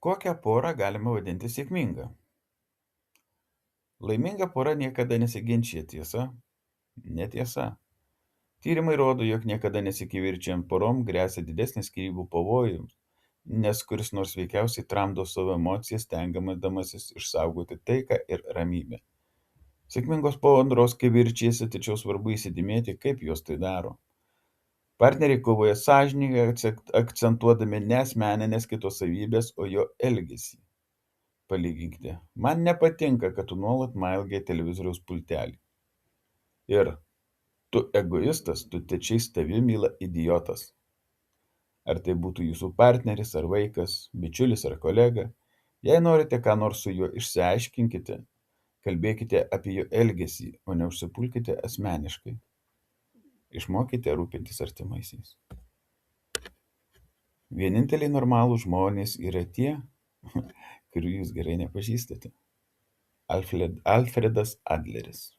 Kokią porą galima vadinti sėkminga? Laiminga pora niekada nesiginčija, tiesa? Netiesa. Tyrimai rodo, jog niekada nesikivirčijant porom gresia didesnis skyrybų pavojus, nes kuris nors veikiausiai tramdo savo emocijas, stengiamadasis išsaugoti taiką ir ramybę. Sėkmingos poros kivirčijasi, tačiau svarbu įsidėmėti, kaip jos tai daro. Partneriai kovoja sąžiningai, akcentuodami ne asmeninės kito savybės, o jo elgesį. Palyginkite. Man nepatinka, kad tu nuolat mailgai televizoriaus pultelį. Ir tu egoistas, tu tečiais tavi myla idiotas. Ar tai būtų jūsų partneris, ar vaikas, bičiulis, ar kolega. Jei norite ką nors su juo išsiaiškinkite, kalbėkite apie jo elgesį, o neužsipulkite asmeniškai. Išmokite rūpintis artimaisiais. Vieninteliai normalūs žmonės yra tie, kurių jūs gerai nepažįstate. Alfredas Adleris.